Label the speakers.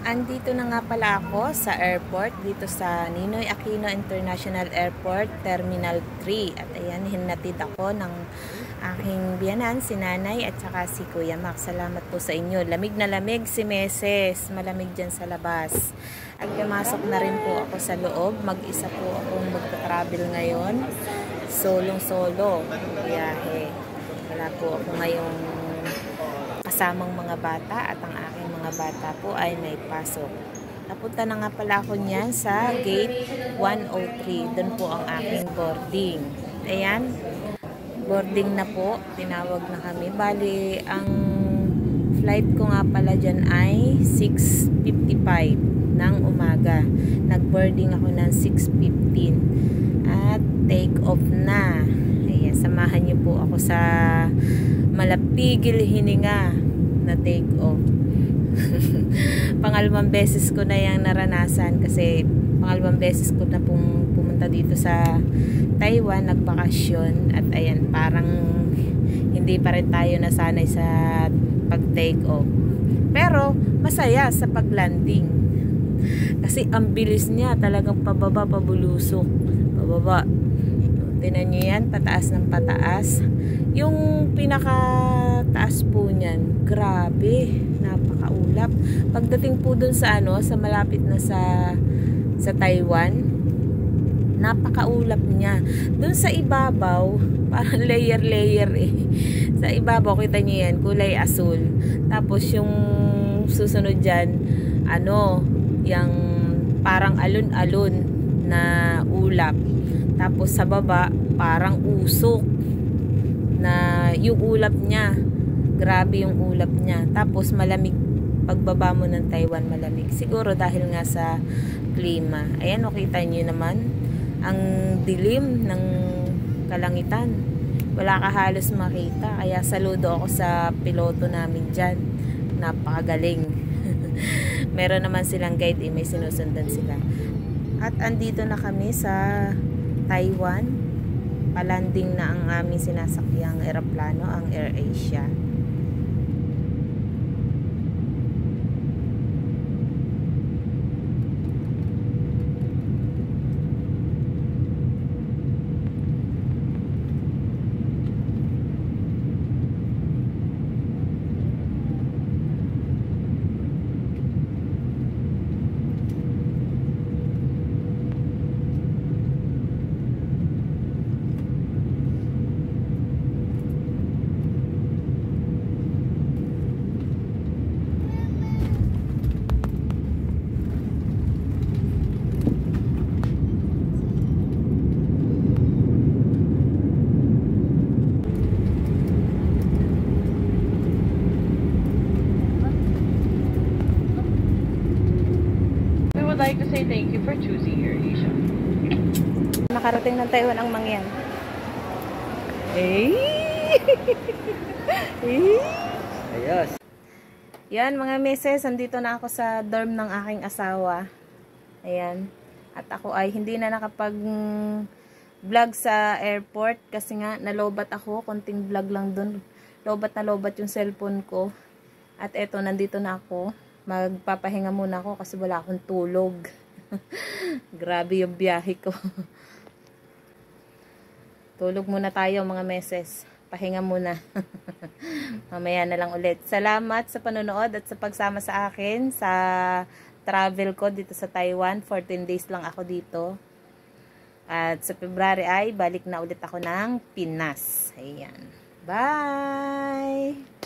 Speaker 1: Andito na nga pala ako sa airport, dito sa Ninoy Aquino International Airport, Terminal 3. At ayan, hinatid ako ng aking biyanan, si Nanay at saka si Kuya Max. Salamat po sa inyo. Lamig na lamig si Meses. Malamig dyan sa labas. At pumasok na rin po ako sa loob. Mag-isa po akong magta-travel ngayon. Solong-solo. Biyahe. Wala po ako ngayong kasamang mga bata at ang aking mga bata po ay may pasok. Napunta na nga pala ako niyan sa gate 103. Doon po ang aking boarding. Ayan, boarding na po. Tinawag na kami. Bali, ang flight ko nga pala dyan ay 6:55 ng umaga. Nag-boarding ako ng 6:15 at take off na. Ayan, samahan niyo po ako sa malapigil hininga na take off. Pangalawang beses ko na yung naranasan kasi pangalawang beses ko na pumunta dito sa Taiwan, nagbakasyon, at ayan, parang hindi pa rin tayo nasanay sa pag take off. Pero masaya sa paglanding kasi ang bilis niya, talagang pababa, pabulusok, pababa. Tinan nyo yan, pataas ng pataas. Yung pinakataas po niyan, grabe, napakaulap. Pagdating po dun sa sa malapit na sa Taiwan, napakaulap niya. Dun sa ibabaw, parang layer eh. Sa ibabaw, kita nyo yan, kulay asul. Tapos yung susunod dyan, yung parang alon-alon na ulap. Tapos sa baba, parang usok na yung ulap niya. Grabe yung ulap niya. Tapos malamig. Pagbaba mo ng Taiwan, malamig. Siguro dahil nga sa klima. Ayan, nakita nyo naman. Ang dilim ng kalangitan. Wala ka halos makita. Kaya saludo ako sa piloto namin dyan. Napakagaling. Meron naman silang guide, may sinusundan sila. At andito na kami sa Taiwan. Palanding na ang aming sinasakyang eroplano, ang AirAsia.
Speaker 2: Like to say thank you for choosing AirAsia.
Speaker 1: Nakarating ng Taiwan ang mangyan.
Speaker 2: Ayos.
Speaker 1: Yan mga meses, andito na ako sa dorm ng aking asawa. Ayan. At ako ay hindi na nakapag-vlog sa airport kasi nga nalobat ako. Konting vlog lang dun. Lobat na lobat yung cellphone ko. At eto, nandito na ako. Magpapahinga muna ako kasi wala akong tulog. Grabe yung biyahe ko. Tulog muna tayo mga meses. Pahinga muna. Mamaya na lang ulit. Salamat sa panonood at sa pagsama sa akin sa travel ko dito sa Taiwan. 14 days lang ako dito. At sa February ay balik na ulit ako ng Pinas. Ayan. Bye!